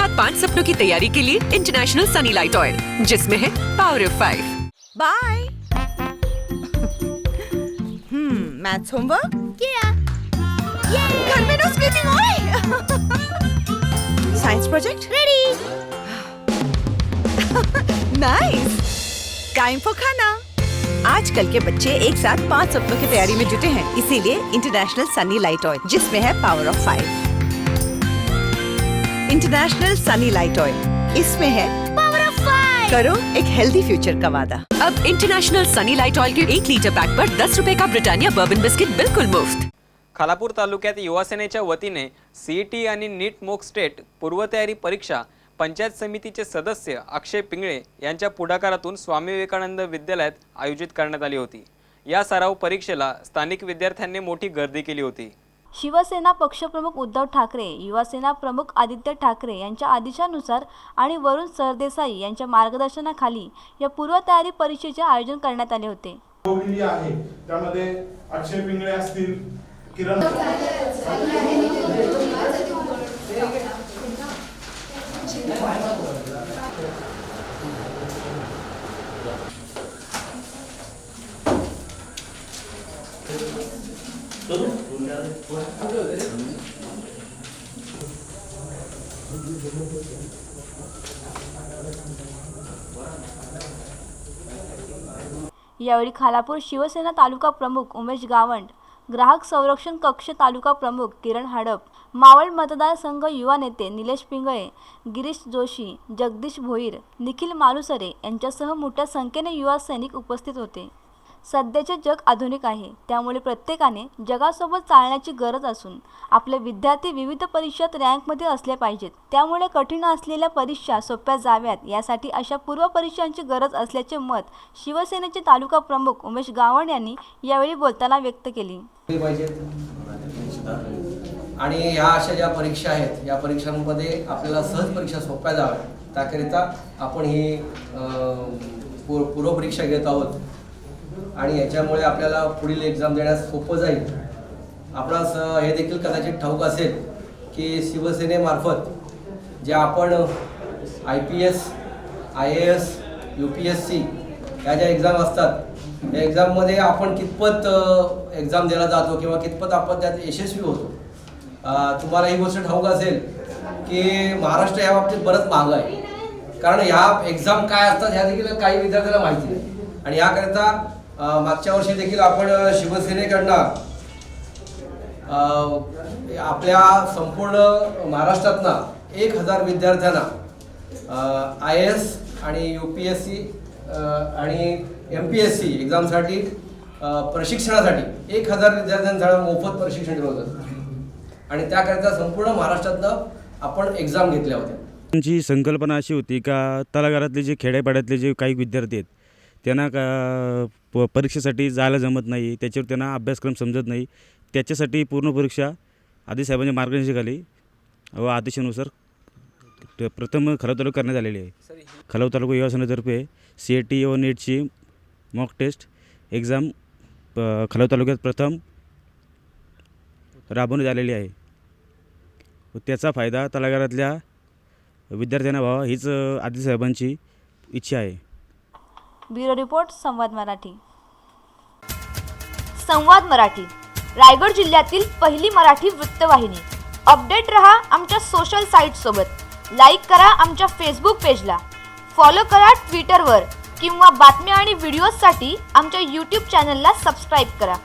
साथ 5 सपनों की तैयारी के लिए इंटरनेशनल सनी लाइट ऑयल, जिसमें है power of 5। Bye. Maths homework किया। घर में no skating science project ready. Nice. Time for खाना। आजकल के बच्चे एक साथ 5 सपनों की तैयारी में जुटे हैं, इसीलिए इंटरनेशनल सनी लाइट ऑयल, जिसमें है power of 5। International Sunny light oil, इसमें है पावर ऑफ 5। करो एक हेल्दी फ्यूचर का वादा। अब इंटरनेशनल सनी लाइट ऑयल के 1 लीटर पैक पर 10 रुपए का ब्रिटानिया बर्बन बिस्किट बिल्कुल मुफ्त। खालापूर तालुक्यात युवासेनेच्या वतीने सीईटी आणि नीट मॉक स्टेट पूर्वतयारी परीक्षा पंचायत समितीचे सदस्य अक्षय पिंगळे यांच्या पुढाकारातून स्वामी विवेकानंद विद्यालयात आयोजित करण्यात आली होती। या सराव परीक्षेला स्थानिक विद्यार्थ्यांनी मोठी गर्दी केली होती। शिवसेना पक्षप्रमुख उद्धव ठाकरे, युवासेना प्रमुख आदित्य ठाकरे यांच्या आदेशानुसार आणि वरुण सरदेसाई यांच्या मार्गदर्शनाखाली या पूर्वतयारी परीक्षेचे आयोजन करण्यात आले होते। त्यामध्ये अक्षय पिंगळे असतील, किरण यावेळी खालापूर शिवसेना तालुका प्रमुख उमेश गावंड, ग्राहक संरक्षण कक्ष तालुका प्रमुख किरण हडप, मावळ मतदारसंघ युवा नेते निलेश पिंगळे, गिरीश जोशी, जगदीश भोईर, निखिल मालुसरे यांच्यासह मोठ्या संख्येने युवा सैनिक उपस्थित होते। सध्याचे जग आधुनिक आहे, त्यामुळे प्रत्येकाने जगासोबत चालण्याची गरज असून आपले विद्यार्थी विविध परीक्षात रँकमध्ये असले पाहिजेत। त्यामुळे कठीण असलेल्या परीक्षा सोप्या जाव्यात यासाठी अशा पूर्व परीक्षांची गरज असल्याचे मत शिवसेनेचे तालुका प्रमुख उमेश गावंड यांनी यावेळी बोलताना व्यक्त केली। आणि ह्या अशा ज्या परीक्षा आहेत या परीक्षांमध्ये आपल्याला सहज परीक्षा सोप्या जाव्यात त्याकरिता आपण ही पूर्व परीक्षा घेत आहोत आणि याच्यामुळे आपल्याला पुढील एक्झाम देण्यास सोपं जाईल। आपणास हे देखील कदाचित ठाऊक असेल की शिवसेनेमार्फत जे आपण IPS, IAS, UPSC या ज्या एक्झाम असतात या एक्झाममध्ये आपण कितपत एक्झाम द्यायला जातो किंवा कितपत आपण त्यात यशस्वी होतो। तुम्हाला ही गोष्ट ठाऊक असेल की महाराष्ट्र या बाबतीत बरंच मागं आहे, कारण ह्या एक्झाम काय असतात ह्या देखील काही विद्यार्थ्यांना माहिती नाही। आणि याकरिता मागच्या वर्षी देखील आपण शिवसेनेकडनं आपल्या संपूर्ण महाराष्ट्रातनं 1000 विद्यार्थ्यांना IAS आणि UPSC आणि MPSC एक्झामसाठी प्रशिक्षणासाठी 1000 विद्यार्थ्यांसाठी मोफत प्रशिक्षण दिलं होतं आणि त्याकरिता संपूर्ण महाराष्ट्रातनं आपण एक्झाम घेतल्या होत्या। त्यांची संकल्पना अशी होती का तळागाळातले जे खेड्यापाड्यातले जे काही विद्यार्थी आहेत त्यांना परीक्षेसाठी जायला जमत नाही, त्याच्यावर त्यांना अभ्यासक्रम समजत नाही, त्याच्यासाठी पूर्ण परीक्षा आदिसाहेबांच्या मार्गदर्शनाखाली व आदेशानुसार प्रथम खलाव तालुका करण्यात आलेली आहे। खलाव तालुका युवासेनेतर्फे CET व नीटची मॉक टेस्ट एक्झाम खलाव तालुक्यात प्रथम राबवण्यात आलेली आहे व त्याचा फायदा तळागाळातल्या विद्यार्थ्यांना व्हावा हीच आदिसाहेबांची इच्छा आहे। ब्युरो रिपोर्ट, संवाद मराठी। संवाद मराठी, रायगड जिल्ह्यातील पहिली मराठी वृत्तवाहिनी। अपडेट रहा आमच्या सोशल साईट सोबत। लाईक करा आमच्या फेसबुक पेजला, फॉलो करा ट्विटरवर किंवा बातम्या आणि व्हिडिओजसाठी आमच्या YouTube चॅनलला सबस्क्राईब करा।